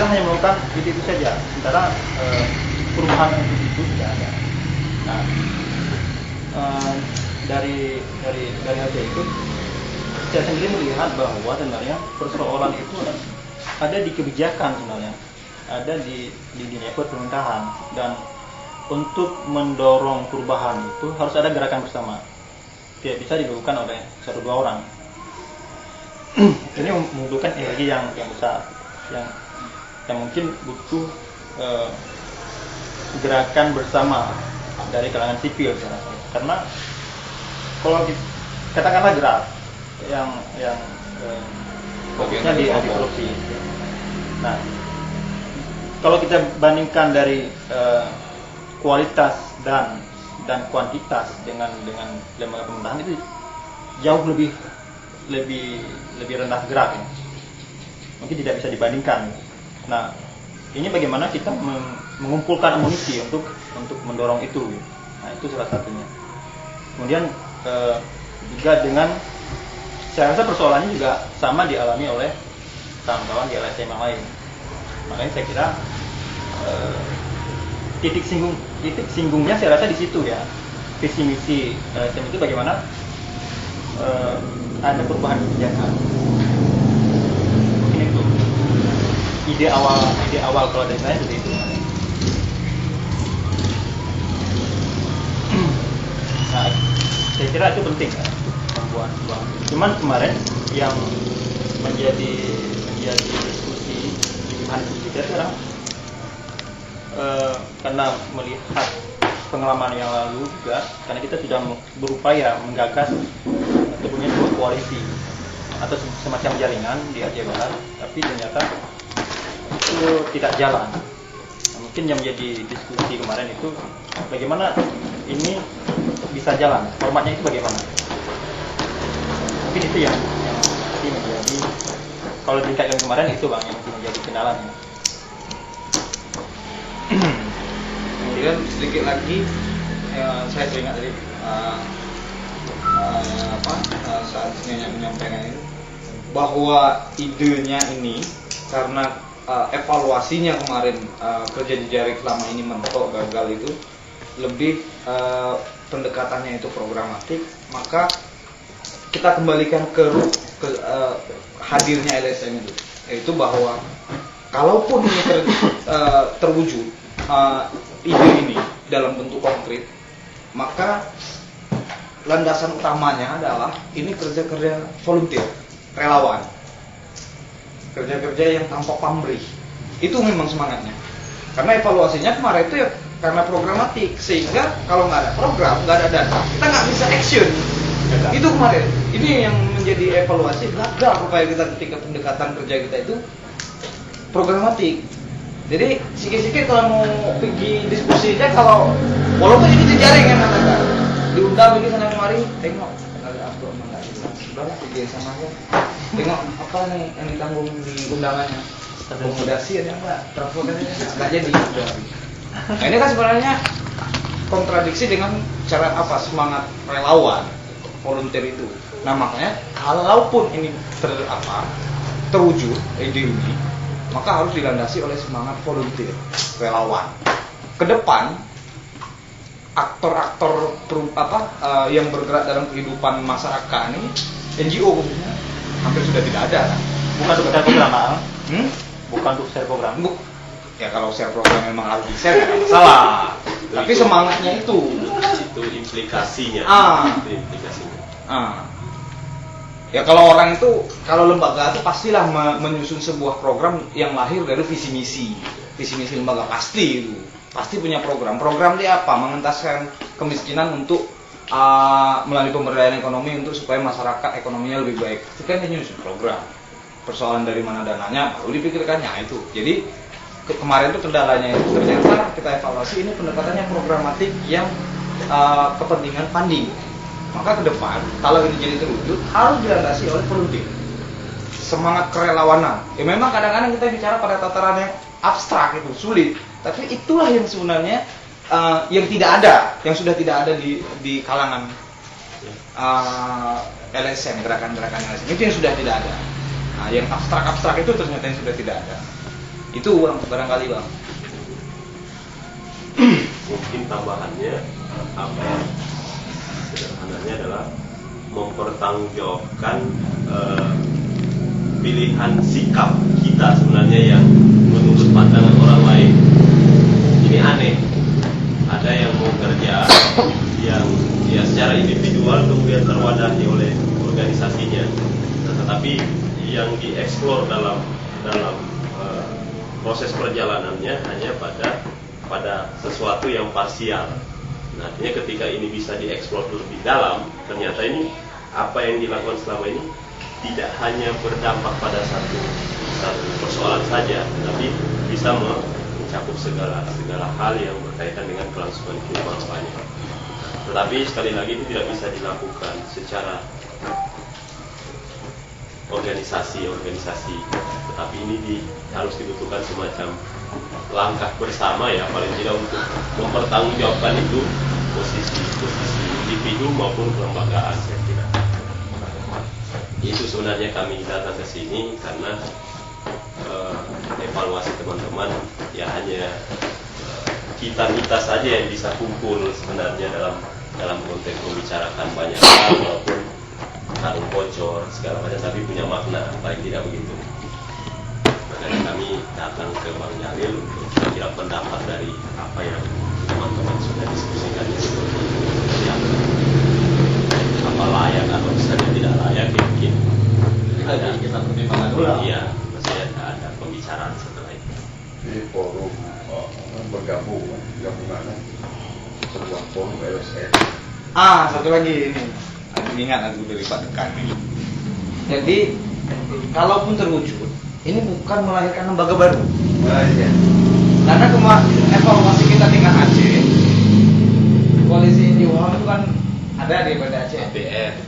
hanya melakukan itu saja, sementara perubahan itu tidak ada. Nah, dari hasil itu saya sendiri melihat bahwa sebenarnya persoalan itu ada di kebijakan sebenarnya, ada di level pemerintahan, dan untuk mendorong perubahan itu harus ada gerakan bersama, tidak bisa dilakukan oleh satu dua orang. Ini membutuhkan energi yang besar, yang mungkin butuh gerakan bersama dari kalangan sipil, karena kalau katakanlah gerak yang fokusnya di anti korupsi. Nah, kalau kita bandingkan dari kualitas dan kuantitas dengan lembaga pemerintahan, itu jauh lebih rendah gerak ya. Mungkin tidak bisa dibandingkan. Nah, ini bagaimana kita mengumpulkan amunisi untuk mendorong itu. Nah, itu salah satunya. Kemudian juga dengan, saya rasa persoalannya juga sama dialami oleh kawan-kawan di LSM yang lain. Makanya saya kira titik singgungnya saya rasa di situ ya. Visi misi LSM itu bagaimana ada perubahan kebijakan. Mungkin itu ide awal kalau dari saya seperti itu. Nah, saya kira itu penting ya, membuat sebuah. Cuman kemarin yang menjadi diskusi di bahan kita sekarang, karena melihat pengalaman yang lalu juga, karena kita sudah berupaya menggagas atau punya sebuah koalisi atau semacam jaringan di Aceh Barat, tapi ternyata itu tidak jalan. Nah, mungkin yang menjadi diskusi kemarin itu bagaimana ini bisa jalan, formatnya itu bagaimana. Mungkin itu yang menjadi, kalau ditingkatkan kemarin itu Bang, yang menjadi kendalanya. Kemudian sedikit lagi saya teringat tadi saat Nyonya menyampaikan ini, bahwa idenya ini karena evaluasinya kemarin kerja jejaring selama ini mentok gagal itu lebih pendekatannya itu programatik, maka kita kembalikan ke hadirnya LSM itu, yaitu bahwa kalaupun ini terwujud ide ini dalam bentuk konkret, maka landasan utamanya adalah ini kerja-kerja volunteer, relawan, kerja-kerja yang tanpa pamrih. Itu memang semangatnya. Karena evaluasinya kemarin itu ya karena programatik, sehingga kalau nggak ada program, nggak ada data, kita nggak bisa action. Itu kemarin. Ini yang menjadi evaluasi, gagal upaya kita ketika pendekatan kerja kita itu programatik. Jadi sikit-sikit kalau mau pergi diskusinya, kalau walaupun ini jejaring yang katakan diundang ini sana kemari, tengok ada apa enggak gitu. Sudahlah pergi sama aja. Tengok apa nih yang ditanggung di undangannya. Akomodasi ada enggak? Transportasinya enggak jadi. Nah, ini kan sebenarnya kontradiksi dengan cara semangat relawan volunteer itu. Nah, makanya kalaupun ini terwujud ide ini, maka harus dilandasi oleh semangat volunteer, relawan. Ke depan aktor-aktor yang bergerak dalam kehidupan masyarakat ini, NGO khususnya, hampir sudah tidak ada kan? Bukan untuk share program, bukan untuk share program. Ya kalau share program memang harus di-share, tidak masalah. Tapi semangatnya itu implikasinya. Itu implikasinya. Ya kalau orang itu, kalau lembaga itu pastilah menyusun sebuah program yang lahir dari visi misi lembaga, pasti itu. Pasti punya program dia apa? Mengentaskan kemiskinan untuk melalui pemberdayaan ekonomi untuk supaya masyarakat ekonominya lebih baik. Itu kan nyusun program. Persoalan dari mana dananya baru dipikirkannya itu. Jadi kemarin itu kendalanya itu ternyata kita evaluasi ini pendekatannya programatik yang kepentingan funding. Maka ke depan kalau ini jadi terwujud harus dilandasi oleh volunteer, semangat kerelawanan. Ya memang kadang-kadang kita bicara pada tataran yang abstrak, itu sulit, tapi itulah yang sebenarnya yang tidak ada, yang sudah tidak ada di kalangan LSM, gerakan-gerakan LSM itu yang sudah tidak ada. Nah, yang abstrak itu ternyata yang sudah tidak ada. Itu Bang, barangkali Bang. Mungkin tambahannya apa ya, sederhananya adalah mempertanggungjawabkan pilihan sikap kita sebenarnya yang menurut pandangan orang lain ini aneh. Ada yang mau kerja yang ya secara individual kemudian terwadahi oleh organisasinya, tetapi yang dieksplor dalam proses perjalanannya hanya pada sesuatu yang parsial. Nah, artinya ketika ini bisa dieksplor lebih dalam, ternyata ini apa yang dilakukan selama ini tidak hanya berdampak pada satu persoalan saja, tetapi bisa mencakup segala hal yang berkaitan dengan kelangsungan kehidupan banyak. Tetapi sekali lagi itu tidak bisa dilakukan secara organisasi, tetapi ini harus dibutuhkan semacam langkah bersama ya, paling tidak untuk mempertanggungjawabkan itu posisi individu maupun kelembagaan, saya kira. Itu sebenarnya kami datang ke sini karena evaluasi teman-teman ya hanya kita saja yang bisa kumpul sebenarnya dalam konteks membicarakan banyak hal walaupun karung bocor segala macam, tapi punya makna paling tidak begitu. Makanya kami datang ke Bang Jalil untuk kira pendapat dari apa yang teman-teman sudah diskusikan yang apa layak atau misalnya tidak layak, mungkin kita pertimbangkan dulu. Iya, maksudnya ada pembicaraan setelah itu. Di forum gabungan sebuah forum LSM. Satu lagi ini. Ingat aku dari Pak Dekan ini. Jadi kalaupun terwujud, ini bukan melahirkan lembaga baru. Iya. Karena evaluasi kita tingkat Aceh, koalisi Indiwaham itu kan ada di pada Aceh. APR,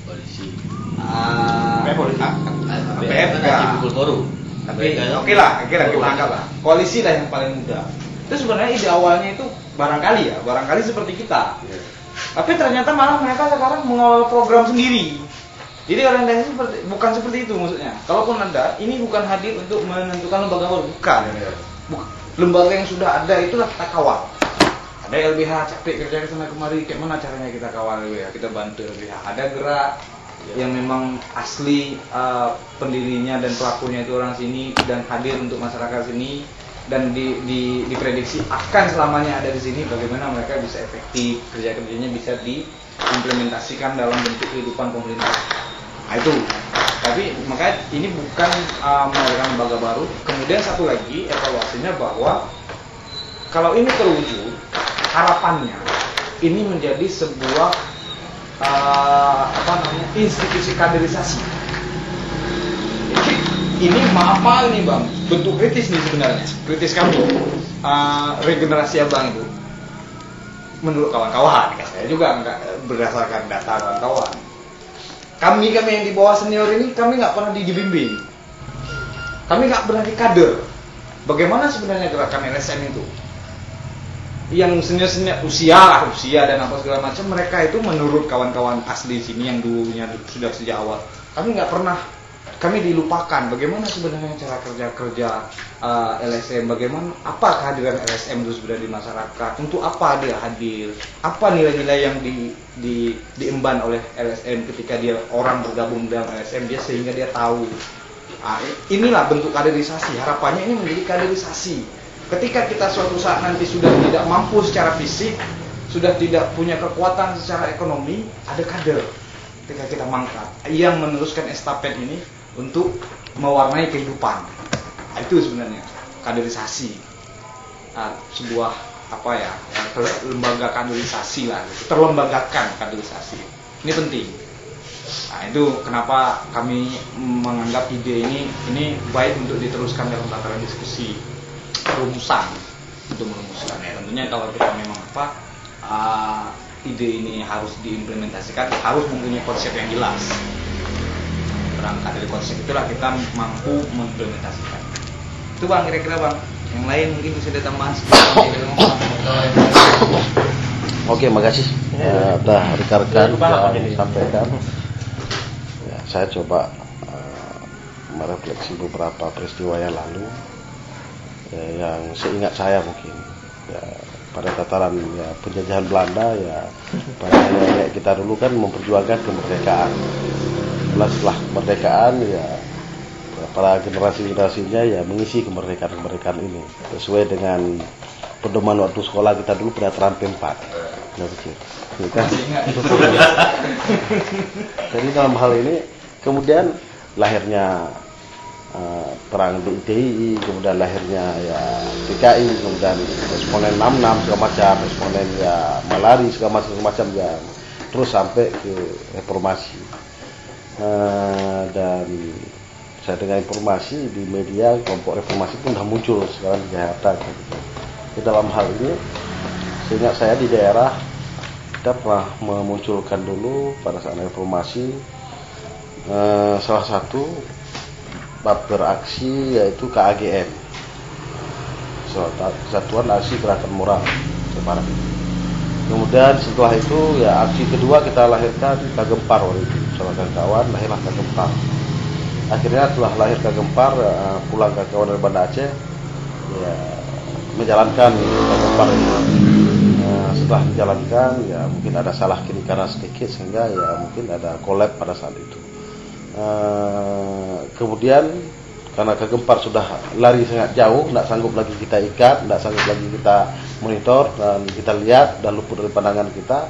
koalisi. APR enggak. Tapi oke lah, kita anggap lah. Koalisi lah yang paling mudah. Itu sebenarnya ide awalnya itu barangkali seperti kita. Tapi ternyata malah mereka sekarang mengawal program sendiri. Jadi orientasi bukan seperti itu maksudnya. Kalaupun ada, ini bukan hadir untuk menentukan lembaga baru, bukan. Lembaga yang sudah ada itulah kita kawal. Ada LBH capek kerja ke sana kemari, kayak mana caranya kita kawal LBH, kita bantu LBH. Ada gerak yang memang asli pendirinya dan pelakunya itu orang sini dan hadir untuk masyarakat sini. Dan diprediksi akan selamanya ada di sini, bagaimana mereka bisa efektif, kerja-kerjanya bisa diimplementasikan dalam bentuk kehidupan pemerintah. Nah itu, tapi makanya ini bukan melahirkan lembaga baru. Kemudian satu lagi evaluasinya bahwa kalau ini terwujud, harapannya ini menjadi sebuah institusi kaderisasi. Ini apa nih Bang? Bentuk kritis nih sebenarnya. Kritis kami. Regenerasi Abang itu menurut kawan-kawan, saya juga enggak berdasarkan data kawan-kawan. Kami yang di bawah senior ini kami nggak pernah dibimbing. Kami nggak pernah dikader. Bagaimana sebenarnya gerakan LSM itu? Yang senior usia dan apa segala macam, mereka itu menurut kawan-kawan asli sini yang dulunya sudah sejak awal. Kami dilupakan bagaimana sebenarnya cara kerja LSM, bagaimana apa kehadiran LSM itu sebenarnya di masyarakat, untuk apa dia hadir, apa nilai-nilai yang diemban oleh LSM ketika dia orang bergabung dalam LSM dia sehingga dia tahu. Inilah bentuk kaderisasi, harapannya ini menjadi kaderisasi. Ketika kita suatu saat nanti sudah tidak mampu secara fisik, sudah tidak punya kekuatan secara ekonomi, ada kader ketika kita mangkat yang meneruskan estafet ini untuk mewarnai kehidupan. Itu sebenarnya kaderisasi, sebuah lembaga kaderisasi lah, terlembagakan kaderisasi. Ini penting. Nah, itu kenapa kami menganggap ide ini baik untuk diteruskan dalam tataran diskusi rumusan, untuk merumuskan ya. Tentunya kalau kita memang ide ini harus diimplementasikan, harus mempunyai konsep yang jelas. Berangkat dari konsep itulah kita mampu mengimplementasikan. Itu Bang, kira-kira Bang. Yang lain mungkin bisa ditambahkan sedikit. Oke, makasih. Rekan-rekan yang disampaikan. Ya, saya coba merefleksi beberapa peristiwa yang lalu, yang seingat saya mungkin ya, pada tataran ya, penjajahan Belanda ya, para nenek kita dulu kan memperjuangkan kemerdekaan. Setelah kemerdekaan ya, para generasinya ya mengisi kemerdekaan ini sesuai dengan pedoman waktu sekolah kita dulu pada terampi 4. Nah, kecil. Jadi dalam hal ini kemudian lahirnya perang di ITI, kemudian lahirnya ya PKI, kemudian responden 66 segala macam, responden ya malari segala macam ya, terus sampai ke reformasi. Dan saya dengar informasi di media kelompok reformasi pun sudah muncul sekarang di Jakarta. Di dalam hal ini, seingat saya di daerah kita pernah memunculkan dulu pada saat reformasi salah satu bab beraksi yaitu KAGM, Kesatuan Aksi Gerakan Moral Barat. Kemudian setelah itu ya aksi kedua kita lahirkan Kagempar waktu itu, bersama kawan lahirlah Kagempar. Akhirnya setelah lahir Kagempar, pulang ke kawan dari Banda Aceh ya menjalankan Kagempar ini. Setelah menjalankan ya mungkin ada salah kiri kanan sedikit sehingga ya mungkin ada collab pada saat itu. Kemudian karena Kagempar sudah lari sangat jauh, tidak sanggup lagi kita ikat, tidak sanggup lagi kita monitor dan kita lihat dan luput dari pandangan kita.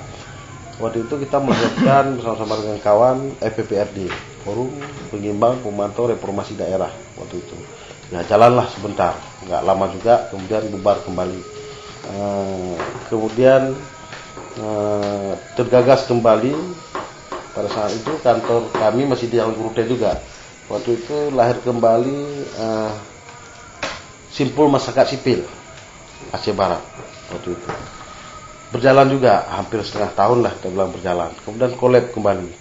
Waktu itu kita melahirkan bersama-sama dengan kawan FPPRD, Forum Pengimbang Pemantau Reformasi Daerah waktu itu. Ya jalanlah sebentar, nggak lama juga, kemudian bubar kembali. Kemudian tergagas kembali pada saat itu kantor kami masih di Jalan Gurute juga. Waktu itu lahir kembali Simpul Masyarakat Sipil Aceh Barat waktu itu. Berjalan juga hampir setengah tahun lah kita bilang berjalan. Kemudian collab kembali.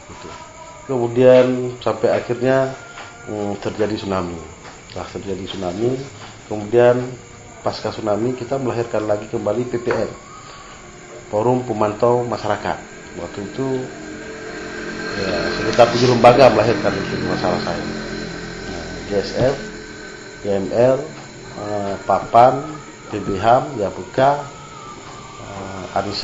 Gitu. Kemudian sampai akhirnya terjadi tsunami. Setelah terjadi tsunami, kemudian pasca tsunami kita melahirkan lagi kembali PPM, Forum Pemantau Masyarakat. Waktu itu ya, sekitar 7 lembaga melahirkan itu masalah saya. GSF, GML, Papan, PBHAM, YAPK, Anissa.